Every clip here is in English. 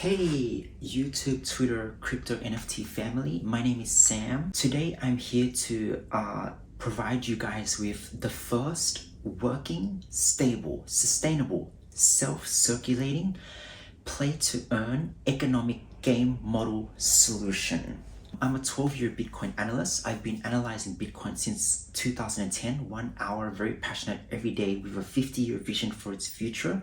Hey YouTube, Twitter, crypto NFT family, my name is Sam. Today I'm here to provide you guys with the first working, stable, sustainable, self-circulating, play-to-earn economic game model solution. I'm a 12-year Bitcoin analyst. I've been analyzing Bitcoin since 2010, 1 hour, very passionate every day with a 50-year vision for its future.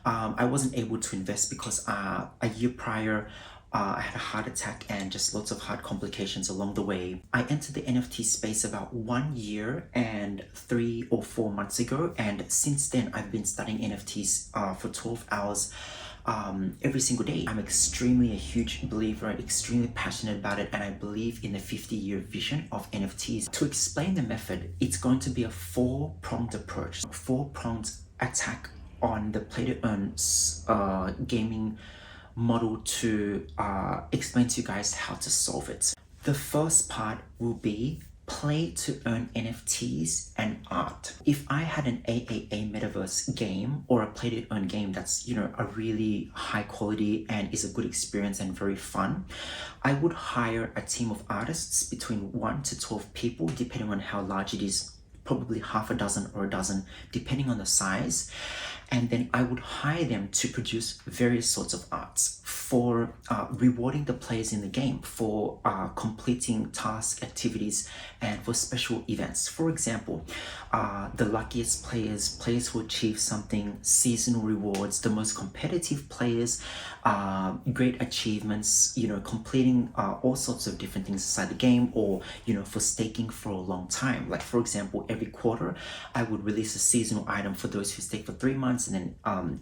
I wasn't able to invest because a year prior, I had a heart attack and just lots of heart complications along the way. I entered the NFT space about 1 year and 3 or 4 months ago, and since then I've been studying NFTs for 12 hours every single day. I'm extremely a huge believer, extremely passionate about it, and I believe in the 50-year vision of NFTs. To explain the method, it's going to be a 4-pronged approach, 4-pronged attack on the play-to-earn gaming model to explain to you guys how to solve it. The first part will be play to earn NFTs and art. If I had an AAA metaverse game or a play to earn game that's, a really high quality and is a good experience and very fun, I would hire a team of artists between 1 to 12 people, depending on how large it is, probably half a dozen or a dozen, depending on the size. And then I would hire them to produce various sorts of arts for rewarding the players in the game, for completing tasks, activities, and for special events. For example, the luckiest players who achieve something, seasonal rewards, the most competitive players, great achievements, completing all sorts of different things inside the game, or, for staking for a long time. Like, for example, every quarter, I would release a seasonal item for those who stake for 3 months, and then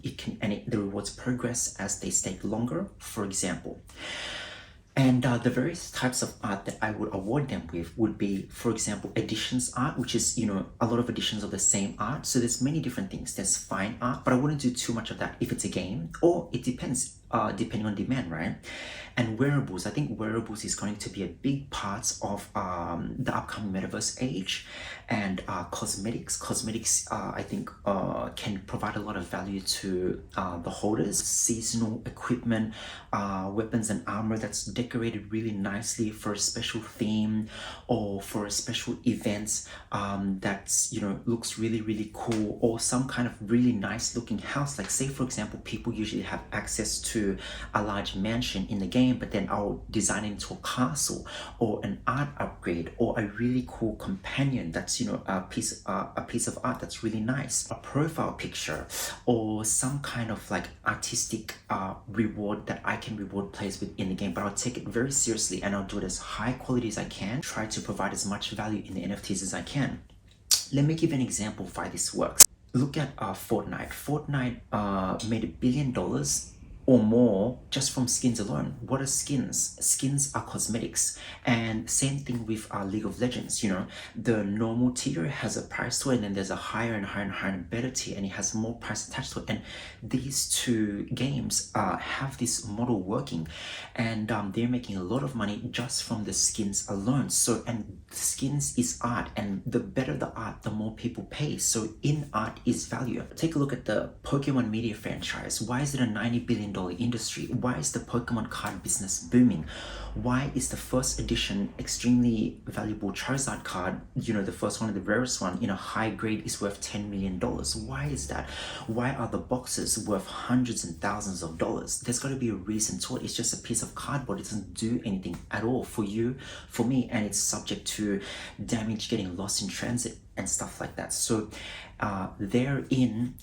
the rewards progress as they stake longer, for example. And the various types of art that I would award them with would be, for example, editions art, which is, a lot of editions of the same art. So there's many different things. There's fine art, but I wouldn't do too much of that if it's a game, or it depends, depending on demand, right? And wearables. I think wearables is going to be a big part of the upcoming metaverse age. And cosmetics. Cosmetics, I think, can provide a lot of value to the holders. Seasonal equipment, weapons and armor that's decorated really nicely for a special theme or for a special event that's, looks really, really cool, or some kind of really nice looking house. Like, say, for example, people usually have access to a large mansion in the game, but then I'll design it into a castle, or an art upgrade, or a really cool companion that's, a piece of art that's really nice, a profile picture, or some kind of like artistic reward that I can reward players with in the game. But I'll take it very seriously and I'll do it as high quality as I can, try to provide as much value in the NFTs as I can. Let me give an example of why this works. Look at Fortnite. Fortnite made $1 billion or more just from skins alone. What are skins? Skins are cosmetics. And same thing with League of Legends. The normal tier has a price to it, and then there's a higher and higher and higher and better tier, and it has more price attached to it. And these two games have this model working, and they're making a lot of money just from the skins alone. So, and skins is art, and the better the art, the more people pay. So in art is value. Take a look at the Pokemon media franchise. Why is it a $90 billion industry? Why is the Pokemon card business booming? Why is the first edition extremely valuable Charizard card, the first one and the rarest one in a high grade, is worth $10 million? Why is that? Why are the boxes worth hundreds and thousands of dollars? There's got to be a reason to it. It's just a piece of cardboard. It doesn't do anything at all for you, for me, and it's subject to damage, getting lost in transit and stuff like that. So therein,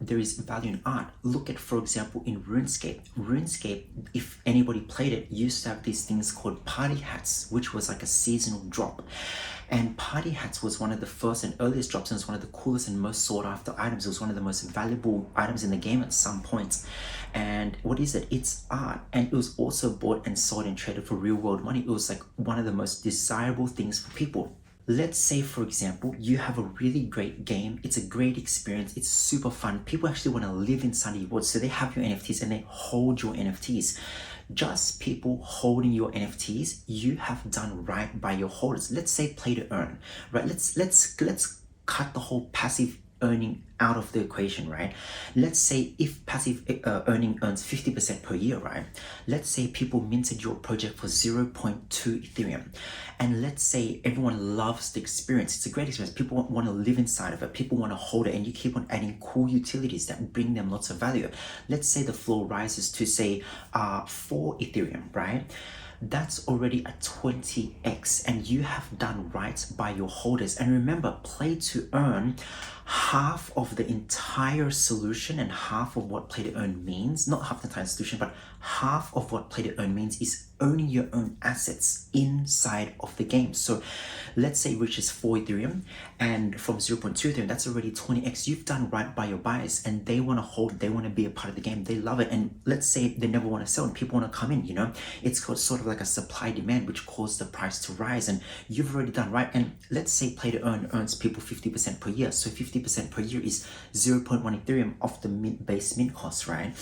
there is value in art. Look at, for example, in RuneScape. RuneScape, if anybody played it, used to have these things called party hats, which was like a seasonal drop. And party hats was one of the first and earliest drops, and it's one of the coolest and most sought after items. It was one of the most valuable items in the game at some point. And what is it? It's art. And it was also bought and sold and traded for real world money. It was like one of the most desirable things for people. Let's say, for example, you have a really great game. It's a great experience. It's super fun. People actually want to live inside your world. So they have your NFTs and they hold your NFTs. Just people holding your NFTs, you have done right by your holders. Let's say play to earn, right? Let's cut the whole passive earning out of the equation, right? Let's say if passive earning earns 50% per year, right? Let's say people minted your project for 0.2 Ethereum. And let's say everyone loves the experience. It's a great experience. People want to live inside of it. People want to hold it, and you keep on adding cool utilities that bring them lots of value. Let's say the floor rises to say 4 Ethereum, right? That's already a 20x, and you have done right by your holders. And remember, play to earn, half of the entire solution and half of what play to earn means, not half the entire solution, but half of what play to earn means is owning your own assets inside of the game. So let's say it reaches 4 Ethereum, and from 0.2 Ethereum, that's already 20x. You've done right by your buyers, and they want to hold, they want to be a part of the game, they love it. And let's say they never want to sell and people want to come in, you know, it's called sort of like a supply demand, which caused the price to rise, and you've already done right. And let's say play to earn earns people 50% per year, so 50% per year is 0.1 Ethereum of the base mint cost, right?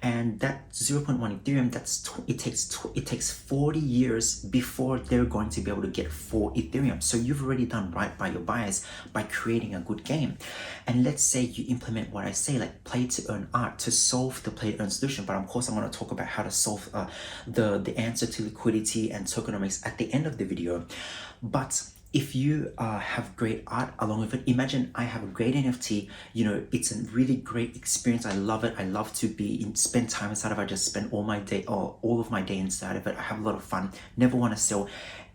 And that 0.1 Ethereum, it takes 40 years before they're going to be able to get 4 Ethereum. So you've already done right by your buyers by creating a good game. And let's say you implement what I say, like play to earn art, to solve the play to earn solution. But of course, I'm going to talk about how to solve the answer to liquidity and tokenomics at the end of the video. But if you have great art along with it, imagine I have a great NFT, you know, it's a really great experience. I love it. I love to spend time inside of it. I just spend all of my day inside of it. I have a lot of fun, never want to sell.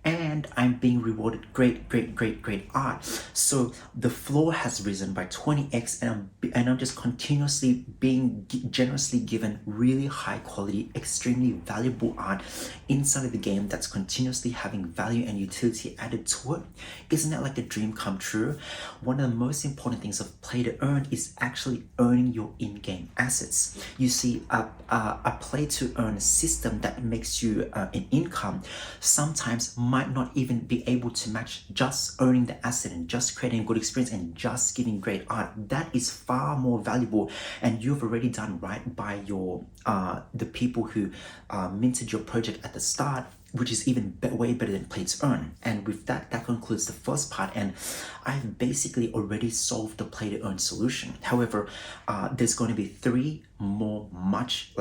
And I'm being rewarded great art. So the floor has risen by 20x, and I'm just continuously being generously given really high quality, extremely valuable art inside of the game that's continuously having value and utility added to it. Isn't that like a dream come true? One of the most important things of play to earn is actually earning your in-game assets. You see, a play to earn system that makes you an income sometimes might not even be able to match just earning the asset and just creating a good experience and just giving great art. That is far more valuable, and you've already done right by your the people who minted your project at the start, which is even way better than play to earn. And with that concludes the first part, and I've basically already solved the play to earn solution. However, there's going to be 3 more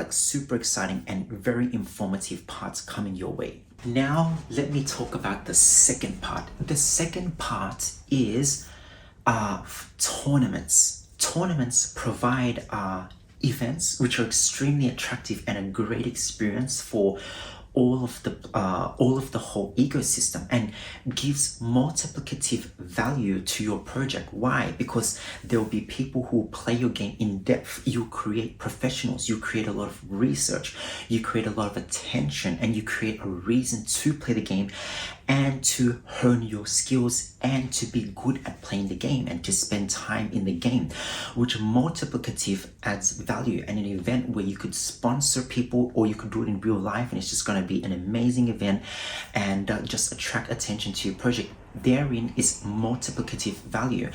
super exciting and very informative parts coming your way. Now, let me talk about the second part. The second part is tournaments. Tournaments provide events which are extremely attractive and a great experience for all of the whole ecosystem, and gives multiplicative value to your project. Why? Because there will be people who play your game in depth. You create professionals, you create a lot of research, you create a lot of attention, and you create a reason to play the game and to hone your skills and to be good at playing the game and to spend time in the game, which multiplicative adds value. And an event where you could sponsor people, or you could do it in real life, and it's just going to be an amazing event and just attract attention to your project. Therein is multiplicative value.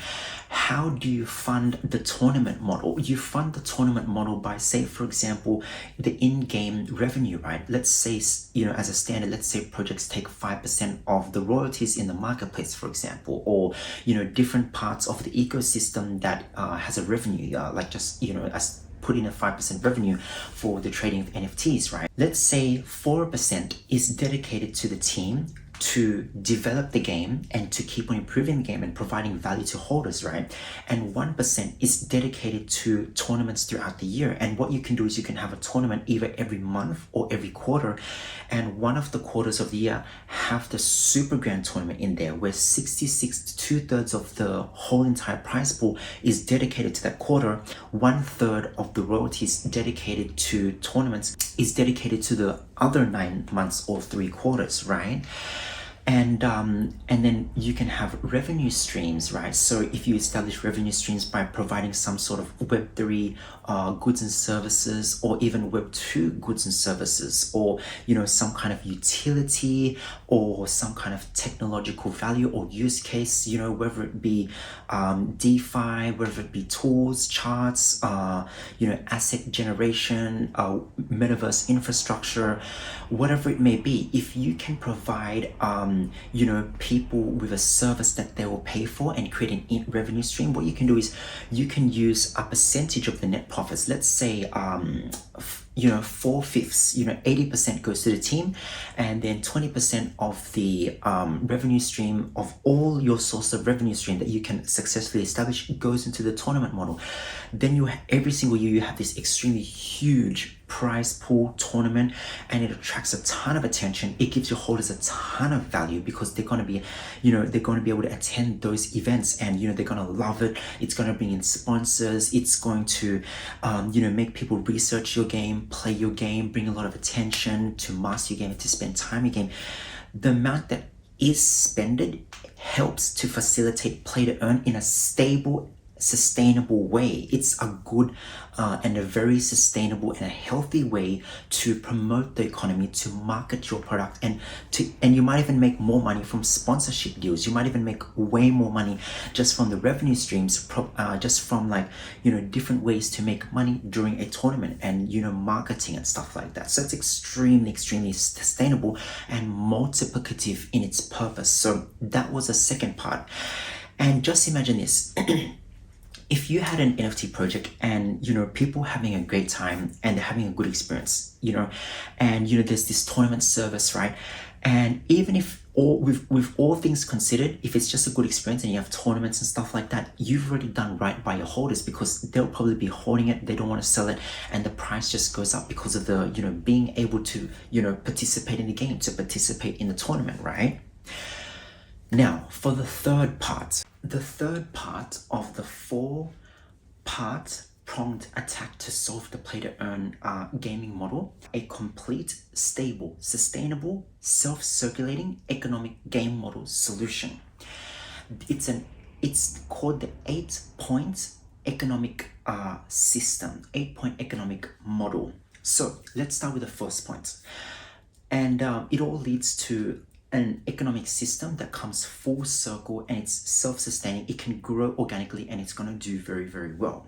How do you fund the tournament model? You fund the tournament model by, say, for example, the in-game revenue, right? Let's say, you know, as a standard, let's say projects take 5% of the royalties in the marketplace, for example, or, you know, different parts of the ecosystem that has a revenue, like just, you know, as put in a 5% revenue for the trading of NFTs, right? Let's say 4% is dedicated to the team to develop the game and to keep on improving the game and providing value to holders, right? And 1% is dedicated to tournaments throughout the year. And what you can do is you can have a tournament either every month or every quarter, and one of the quarters of the year have the super grand tournament in there, where 66 to 2/3 of the whole entire prize pool is dedicated to that quarter. 1/3 of the royalties dedicated to tournaments is dedicated to the other 9 months or 3 quarters, right? And then you can have revenue streams, right? So if you establish revenue streams by providing some sort of Web3 goods and services, or even Web2 goods and services, or, you know, some kind of utility or some kind of technological value or use case, you know, whether it be DeFi, whether it be tools, charts, you know, asset generation, metaverse infrastructure, whatever it may be. If you can provide you know, people with a service that they will pay for and create an revenue stream, what you can do is you can use a percentage of the net profits. Let's say, you know, 4/5, you know, 80% goes to the team, and then 20% of the revenue stream of all your source of revenue stream that you can successfully establish goes into the tournament model. Then you every single year you have this extremely huge prize pool tournament, and it attracts a ton of attention. It gives your holders a ton of value because they're going to be, you know, they're going to be able to attend those events, and you know, they're going to love it. It's going to bring in sponsors. It's going to you know, make people research your game, play your game, bring a lot of attention to master your game, to spend time in your game. The amount that is spended helps to facilitate play to earn in a stable, sustainable way. It's a good and a very sustainable and a healthy way to promote the economy, to market your product, and you might even make more money from sponsorship deals. You might even make way more money just from the revenue streams, just from, like, you know, different ways to make money during a tournament, and you know, marketing and stuff like that. So it's extremely sustainable and multiplicative in its purpose. So that was the second part. And just imagine this. If you had an NFT project and, you know, people having a great time and they're having a good experience, you know, and, you know, there's this tournament service, right? And even if with all things considered, if it's just a good experience and you have tournaments and stuff like that, you've already done right by your holders, because they'll probably be holding it. They don't want to sell it, and the price just goes up because of the, you know, being able to, you know, participate in the game, to participate in the tournament, right? Now, for the third part of the 4-part pronged attack to solve the play to earn gaming model, a complete, stable, sustainable, self-circulating economic game model solution. It's called the 8-point economic system, 8-point economic model. So let's start with the first point, and it all leads to an economic system that comes full circle, and it's self-sustaining. It can grow organically, and it's going to do very, very well.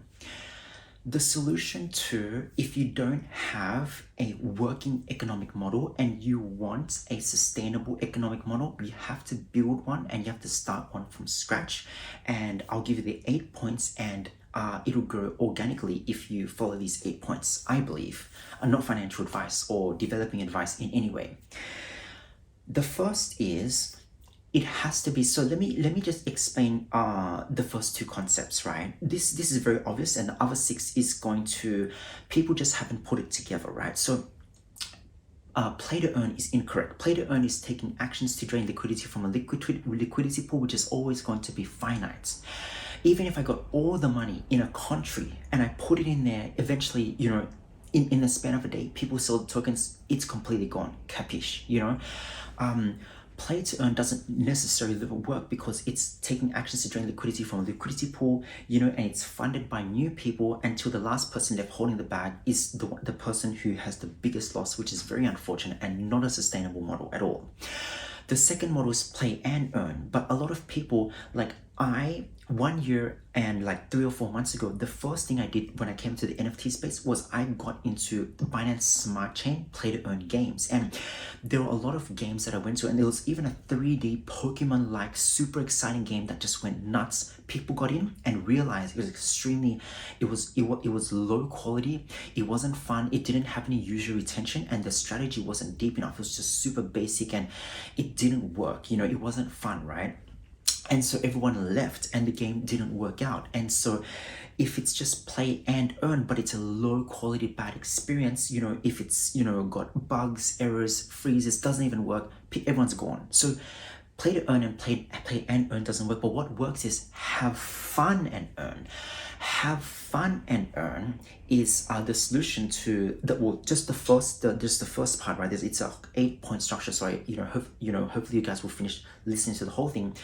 The solution to, if you don't have a working economic model and you want a sustainable economic model, you have to build one, and you have to start one from scratch. And I'll give you the 8 points, and it'll grow organically if you follow these 8 points, I believe. Not financial advice or developing advice in any way. The first is, it has to be, so let me just explain the first 2 concepts, right? This is very obvious, and the other 6 is going to, people just haven't put it together, right? So play to earn is incorrect. Play to earn is taking actions to drain liquidity from a liquidity pool, which is always going to be finite. Even if I got all the money in a country and I put it in there, eventually, you know, in the span of a day, people sell the tokens, it's completely gone. Capiche, you know? Play to earn doesn't necessarily work because it's taking actions to drain liquidity from a liquidity pool, you know, and it's funded by new people until the last person left holding the bag is the person who has the biggest loss, which is very unfortunate and not a sustainable model at all. The second model is play and earn, but a lot of people, like 1 year and like 3 or 4 months ago, the first thing I did when I came to the NFT space was I got into Binance Smart Chain play to earn games. And there were a lot of games that I went to, and there was even a 3D Pokemon-like super exciting game that just went nuts. People got in and realized it was extremely, it was low quality, it wasn't fun, it didn't have any user retention, and the strategy wasn't deep enough. It was just super basic and it didn't work, you know, it wasn't fun, right? And so everyone left and the game didn't work out. And so if it's just play and earn, but it's a low quality, bad experience, you know, if it's, you know, got bugs, errors, freezes, doesn't even work, everyone's gone. So play to earn and play and earn doesn't work. But what works is have fun and earn. Have fun and earn is the solution to the, well, just the first part, right? It's a 8-point structure. So hopefully you guys will finish listening to the whole thing.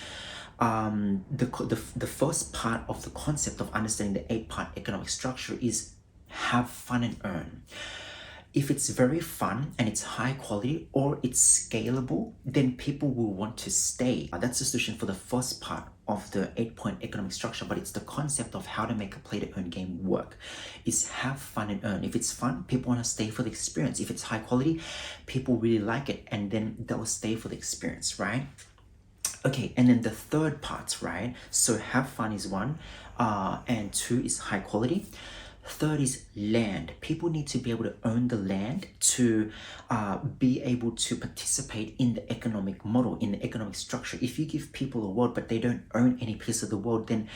The first part of the concept of understanding the 8-part economic structure is have fun and earn. If it's very fun and it's high quality or it's scalable, then people will want to stay. That's the solution for the first part of the 8-point economic structure, but it's the concept of how to make a play-to-earn game work. Is have fun and earn. If it's fun, people want to stay for the experience. If it's high quality, people really like it, and then they'll stay for the experience, right? Okay, and then the third part, right? So have fun is one, and two is high quality. Third is land. People need to be able to own the land to be able to participate in the economic model, in the economic structure. If you give people a world but they don't own any piece of the world, then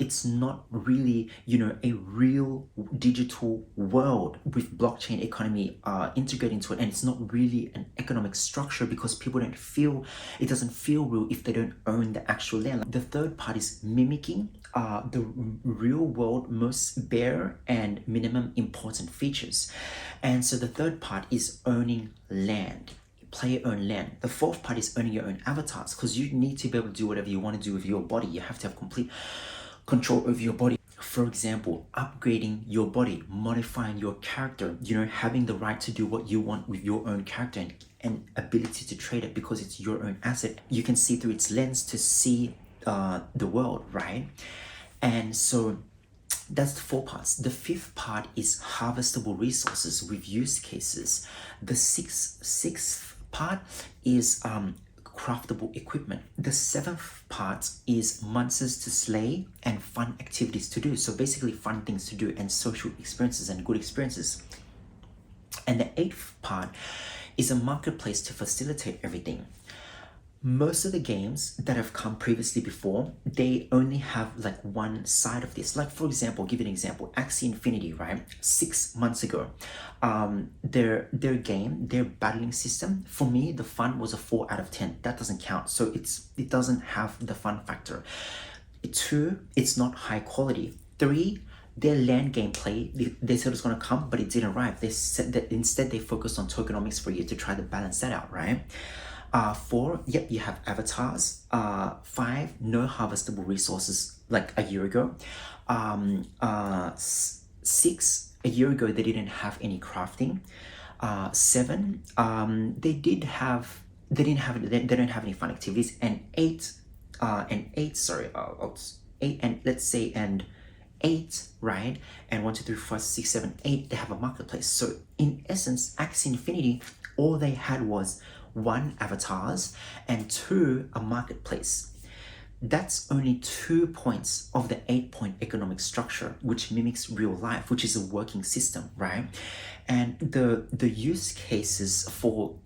it's not really, a real digital world with blockchain economy integrated into it, and it's not really an economic structure because people don't feel, it doesn't feel real if they don't own the actual land. The third part is mimicking the real world most bare and minimum important features. And so the third part is owning land, player own land. The fourth part is owning your own avatars, because you need to be able to do whatever you want to do with your body. You have to have complete control over your body. For example, upgrading your body, modifying your character, having the right to do what you want with your own character, and ability to trade it because it's your own asset. You can see through its lens to see the world, right? And so that's the four parts. The fifth part is harvestable resources with use cases. The sixth part is craftable equipment. The seventh part is monsters to slay and fun activities to do. So basically fun things to do and social experiences and good experiences. And the eighth part is a marketplace to facilitate everything. Most of the games that have come previously before, they only have like one side of this. Like for example, give you an example, Axie Infinity, right? 6 months ago, their game, their battling system, for me, the fun was a 4 out of 10. That doesn't count. So it doesn't have the fun factor. 2, it's not high quality. 3, their land gameplay, they said it was going to come, but it didn't arrive. They said that instead they focused on tokenomics for you to try to balance that out, right? 4, yep, you have avatars. 5, no harvestable resources like a year ago. 6, a year ago they didn't have any crafting. 7, they don't have any fun activities. And 8, and 8, right? And 1, 2, 3, 4, 6, 7, 8, they have a marketplace. So in essence, Axie Infinity, all they had was 1, avatars, and 2, a marketplace. That's only 2 points of the 8-point economic structure, which mimics real life, which is a working system, right? And the use cases for,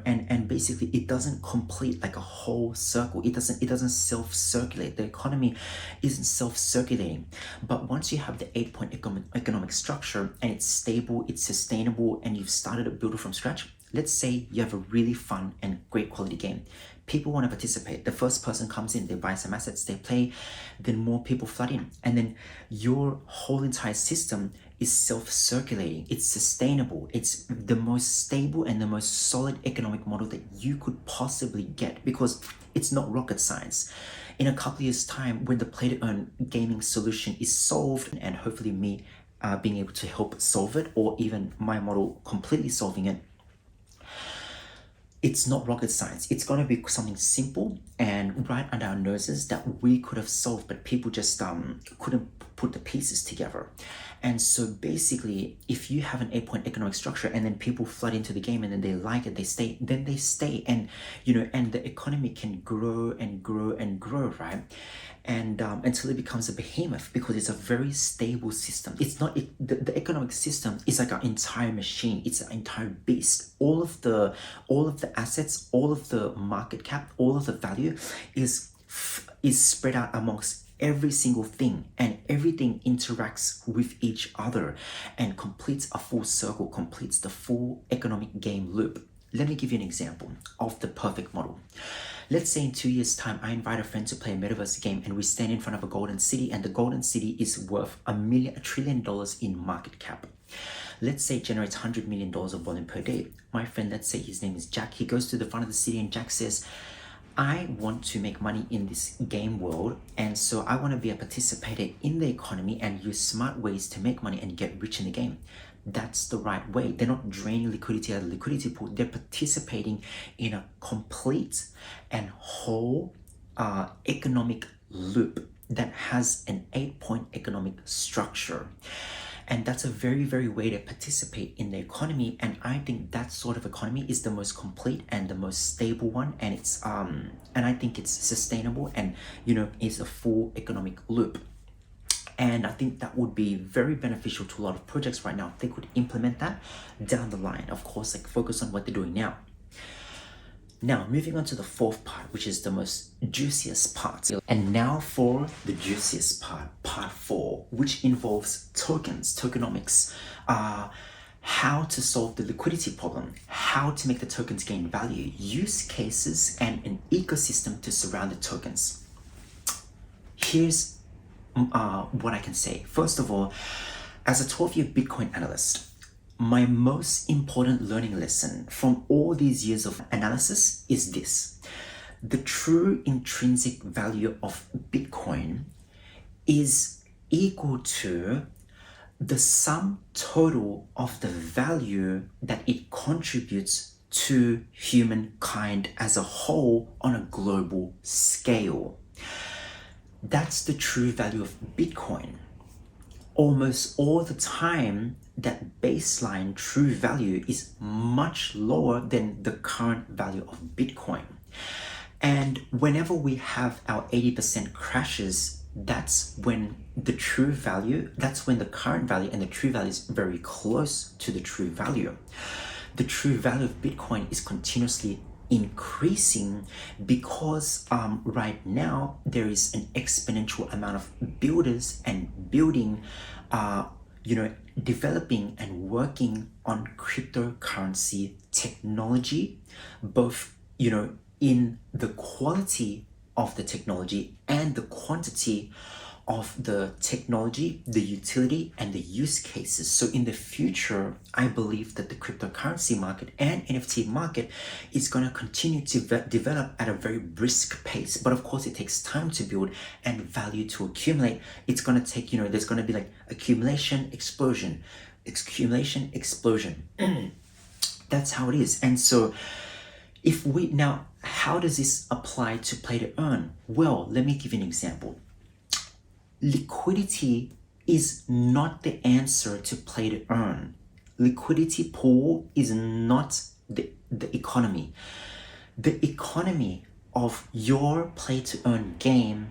and basically it doesn't complete like a whole circle. It doesn't self-circulate. The economy isn't self-circulating. But once you have the 8-point economic structure and it's stable, it's sustainable, and you've started to build it from scratch, let's say you have a really fun and great quality game. People want to participate. The first person comes in, they buy some assets, they play, then more people flood in. And then your whole entire system is self-circulating. It's sustainable. It's the most stable and the most solid economic model that you could possibly get, because it's not rocket science. In a couple of years' time, when the play-to-earn gaming solution is solved, and hopefully me being able to help solve it, or even my model completely solving it, it's not rocket science. It's going to be something simple and right under our noses that we could have solved, but people just couldn't put the pieces together. And so basically, if you have an 8-point economic structure and then people flood into the game and then they like it, they stay, then they stay. And, and the economy can grow and grow and grow, right? And until it becomes a behemoth, because it's a very stable system. It's not, the economic system is like an entire machine. It's an entire beast. All of the assets, all of the market cap, all of the value is spread out amongst every single thing, and everything interacts with each other and completes a full circle, completes the full economic game loop. Let me give you an example of the perfect model. Let's say in 2 years' time, I invite a friend to play a metaverse game and we stand in front of a golden city, and the golden city is worth $1 trillion in market cap. Let's say it generates $100 million of volume per day. My friend, let's say his name is Jack. He goes to the front of the city and Jack says, I want to make money in this game world, and so I want to be a participator in the economy and use smart ways to make money and get rich in the game. that's the right way. They're not draining liquidity out of the liquidity pool. They're participating in a complete and whole economic loop that has an 8-point economic structure. And that's a very, very way to participate in the economy. And I think that sort of economy is the most complete and the most stable one. And it's and I think it's sustainable and, you know, is a full economic loop. And I think that would be very beneficial to a lot of projects right now. They could implement that down the line. Of course, like focus on what they're doing now. Now, moving on to the fourth part, which is the most juiciest part. And now for the juiciest part, part 4, which involves tokens, tokenomics, how to solve the liquidity problem, how to make the tokens gain value, use cases, and an ecosystem to surround the tokens. Here's what I can say. First of all, as a 12-year Bitcoin analyst, my most important learning lesson from all these years of analysis is this: the true intrinsic value of Bitcoin is equal to the sum total of the value that it contributes to humankind as a whole on a global scale. That's the true value of Bitcoin. Almost all the time, that baseline true value is much lower than the current value of Bitcoin. And whenever we have our 80% crashes, that's when the true value, that's when the current value and the true value is very close to the true value. The true value of Bitcoin is continuously increasing because right now there is an exponential amount of builders and building, developing and working on cryptocurrency technology, both, in the quality of the technology and the quantity of the technology, the utility, and the use cases. So in the future, I believe that the cryptocurrency market and NFT market is going to continue to develop at a very brisk pace. But of course, it takes time to build and value to accumulate. It's going to take, there's going to be like accumulation, explosion, accumulation, explosion. That's how it is. And so how does this apply to play to earn? Well, let me give you an example. Liquidity is not the answer to play to earn. Liquidity pool is not the economy. The economy of your play to earn game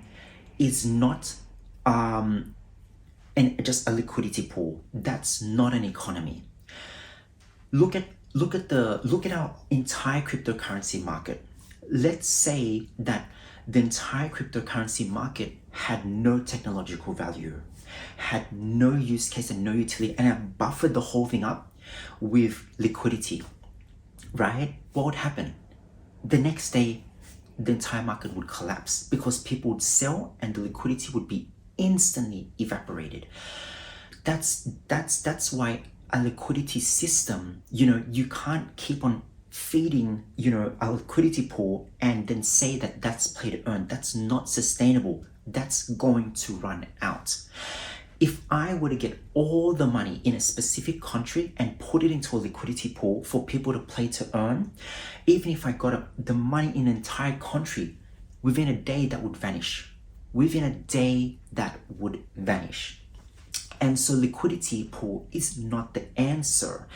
is not just a liquidity pool. That's not an economy. Look at our entire cryptocurrency market. Let's say that the entire cryptocurrency market had no technological value, had no use case and no utility, and I buffered the whole thing up with liquidity, right? What would happen? The next day, the entire market would collapse because people would sell and the liquidity would be instantly evaporated. That's why a liquidity system, you can't keep on feeding, a liquidity pool and then say that that's play to earn. That's not sustainable. That's going to run out. If I were to get all the money in a specific country and put it into a liquidity pool for people to play to earn, even if I got the money in an entire country, within a day that would vanish. Within a day that would vanish. And so liquidity pool is not the answer.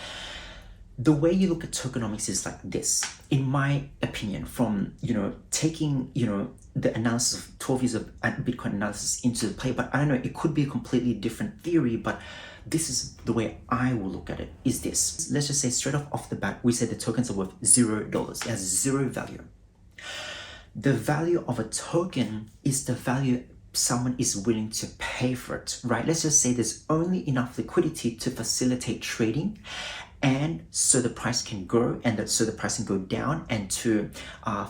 The way you look at tokenomics is like this, in my opinion, from, taking, the analysis of 12 years of Bitcoin analysis into the play, but I don't know, it could be a completely different theory, but this is the way I will look at it, is this. Let's just say straight off the bat, we say the tokens are worth $0. It has zero value. The value of a token is the value someone is willing to pay for it, right? Let's just say there's only enough liquidity to facilitate trading, and so the price can grow and so the price can go down, and to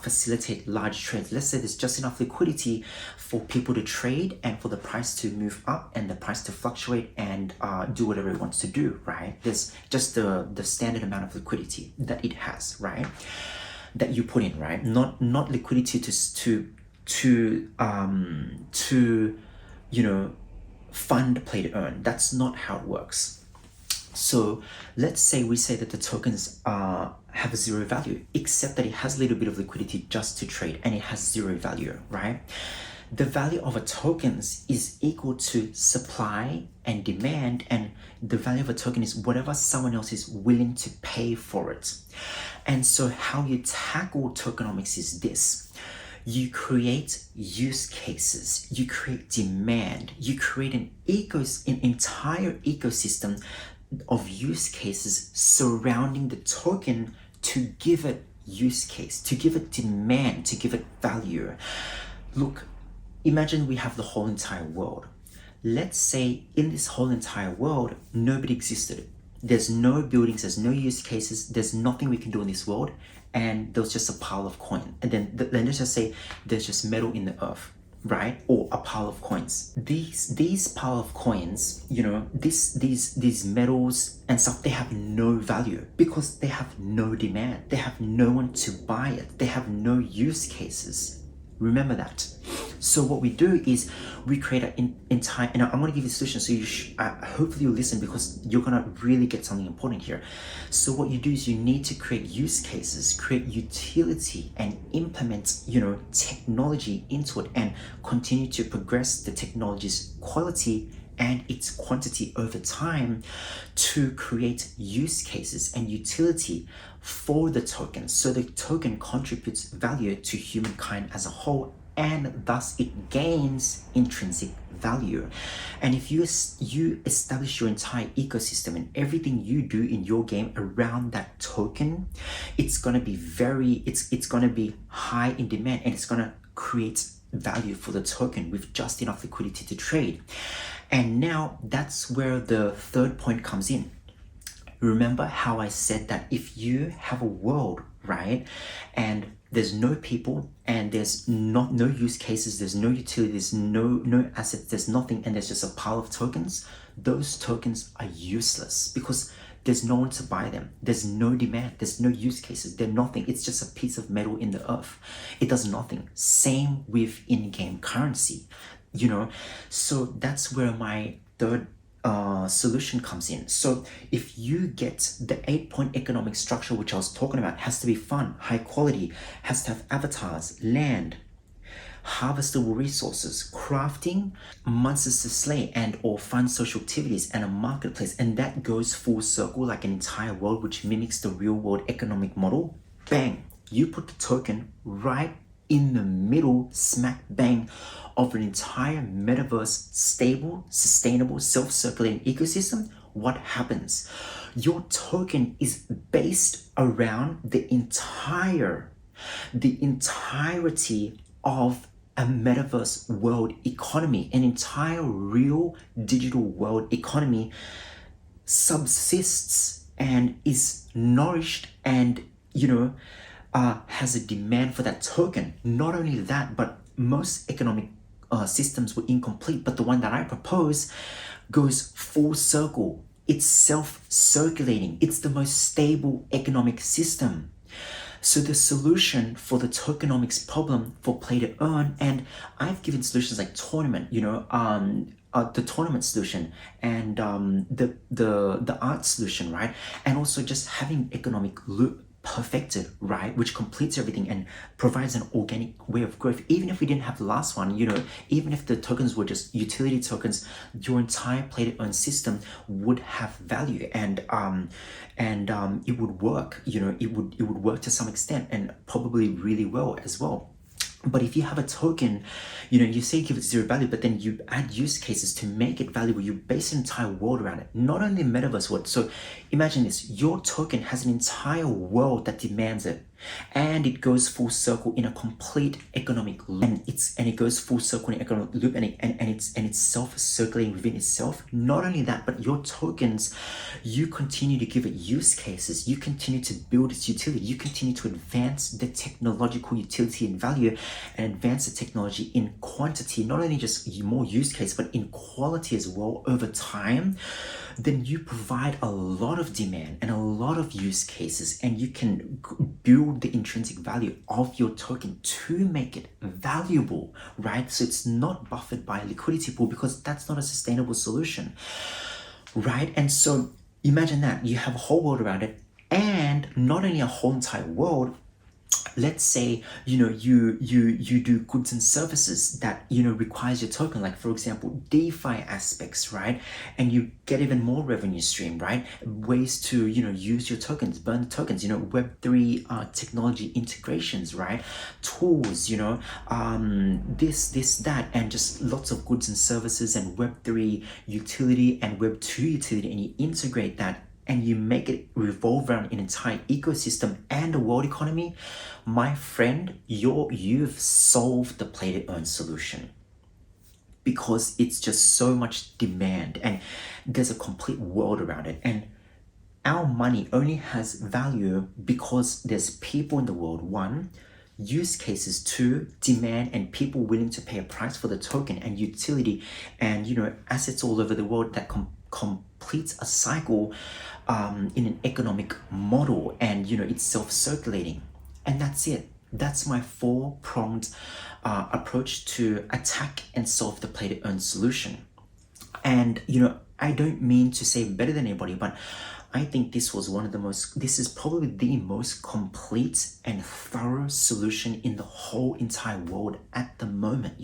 facilitate large trades. Let's say there's just enough liquidity for people to trade and for the price to move up and the price to fluctuate and do whatever it wants to do, right? There's just the standard amount of liquidity that it has, right? That you put in, right? Not liquidity to fund play to earn. That's not how it works. So let's say we say that the tokens have a zero value, except that it has a little bit of liquidity just to trade, and it has zero value, right? The value of a tokens is equal to supply and demand, and the value of a token is whatever someone else is willing to pay for it. And so how you tackle tokenomics is this. You create use cases, you create demand, you create an entire ecosystem of use cases surrounding the token to give it use case, to give it demand, to give it value. Look, imagine we have the whole entire world. Let's say in this whole entire world, nobody existed. There's no buildings, there's no use cases, there's nothing we can do in this world, and there's just a pile of coin. And then let's just say there's just metal in the earth, right? Or a pile of coins. These pile of coins, you know, these metals and stuff, they have no value because they have no demand. They have no one to buy it. They have no use cases. Remember that. So what we do is we create an entire, and I'm going to give you a solution, so you hopefully you'll listen, because you're going to really get something important here. So what you do is you need to create use cases, create utility, and implement, you know, technology into it, and continue to progress the technology's quality and its quantity over time to create use cases and utility for the token. So the token contributes value to humankind as a whole, and thus it gains intrinsic value. And if you establish your entire ecosystem and everything you do in your game around that token, it's going to be it's going to be high in demand, and it's going to create value for the token with just enough liquidity to trade. And now that's where the third point comes in. Remember how I said that if you have a world, right, and there's no people, and there's no use cases, there's no utility, there's no assets, there's nothing, and there's just a pile of tokens, those tokens are useless because there's no one to buy them. There's no demand, there's no use cases, they're nothing. It's just a piece of metal in the earth. It does nothing. Same with in-game currency, you know. So that's where my third solution comes in. So if you get the 8-point economic structure, which I was talking about, has to be fun, high quality, has to have avatars, land, harvestable resources, crafting, monsters to slay, and or fun social activities, and a marketplace, and that goes full circle like an entire world which mimics the real world economic model. Bang, you put the token right in the middle, smack bang, of an entire metaverse, stable, sustainable, self-circulating ecosystem. What happens? Your token is based around the entirety of a metaverse world economy. An entire real digital world economy subsists and is nourished, and, you know, has a demand for that token. Not only that, but most economic systems were incomplete, but the one that I propose goes full circle. It's self-circulating. It's the most stable economic system. So the solution for the tokenomics problem for play to earn, and I've given solutions like tournament, you know, the tournament solution, and the art solution, right? And also just having economic loop perfected, right, which completes everything and provides an organic way of growth. Even if we didn't have the last one, you know, even if the tokens were just utility tokens, your entire play to earn system would have value, and it would work, you know, it would work to some extent, and probably really well as well. But if you have a token, you know, you say give it zero value, but then you add use cases to make it valuable. You base an entire world around it, not only metaverse world. So imagine this, your token has an entire world that demands it, and it goes full circle in a complete economic loop, and it goes full circle in an economic loop, and it's self-circulating within itself. Not only that, but your tokens, you continue to give it use cases, you continue to build its utility, you continue to advance the technological utility and value, and advance the technology in quantity, not only just more use case, but in quality as well over time. Then you provide a lot of demand and a lot of use cases, and you can build the intrinsic value of your token to make it valuable, right? So it's not buffered by a liquidity pool, because that's not a sustainable solution, right? And so Imagine that you have a whole world around it, and not only a whole entire world. Let's say you do goods and services that requires your token, like for example DeFi aspects, right? And you get even more revenue stream, right? Ways to use your tokens, burn the tokens, Web3 technology integrations, right? Tools, this that, and just lots of goods and services and Web3 utility and Web2 utility, and you integrate that and you make it revolve around an entire ecosystem and the world economy. My friend, you've solved the play to earn solution, because it's just so much demand and there's a complete world around it. And our money only has value because there's people in the world, one, use cases, two, demand, and people willing to pay a price for the token, and utility, and assets all over the world that completes a cycle in an economic model, and it's self-circulating. And that's it. That's my four-pronged approach to attack and solve the play to earn solution. And I don't mean to say better than anybody, but I think this is probably the most complete and thorough solution in the whole entire world at the moment.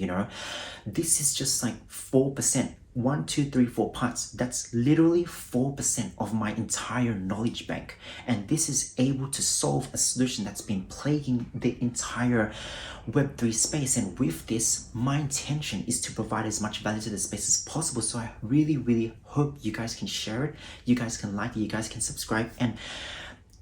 This is just like 4%. 1, 2, 3, 4 parts. That's literally 4% of my entire knowledge bank. And this is able to solve a solution that's been plaguing the entire Web3 space. And with this, my intention is to provide as much value to the space as possible. So I really, really hope you guys can share it, you guys can like it, you guys can subscribe. And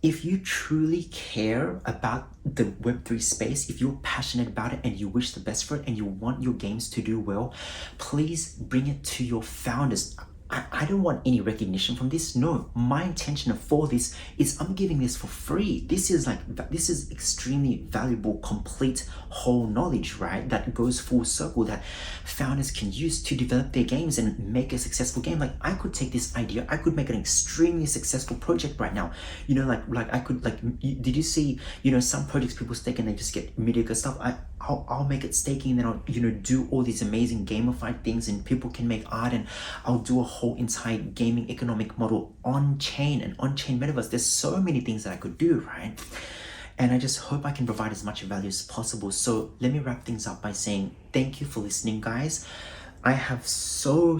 if you truly care about the Web3 space, if you're passionate about it and you wish the best for it and you want your games to do well, please bring it to your founders. I don't want any recognition from this. No, my intention for this is I'm giving this for free. This is extremely valuable, complete, whole knowledge, right? That goes full circle, that founders can use to develop their games and make a successful game. Like I could take this idea, I could make an extremely successful project right now. I could did you see, some projects people stake and they just get mediocre stuff. I'll make it staking, and then I'll do all these amazing gamified things, and people can make art, and I'll do a whole entire gaming economic model on chain and on chain metaverse. There's so many things that I could do, right? And I just hope I can provide as much value as possible. So let me wrap things up by saying thank you for listening, guys. I have so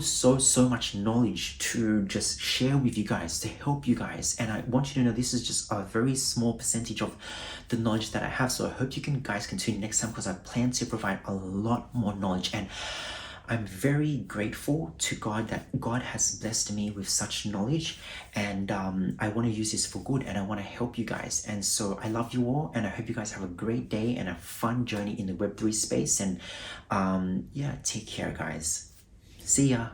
much knowledge to just share with you guys, to help you guys, and I want you to know this is just a very small percentage of the knowledge that I have. So I hope you guys can tune in next time, because I plan to provide a lot more knowledge. And I'm very grateful to God that God has blessed me with such knowledge, and I want to use this for good, and I want to help you guys. And so I love you all, and I hope you guys have a great day and a fun journey in the Web3 space. And yeah, take care, guys. See ya.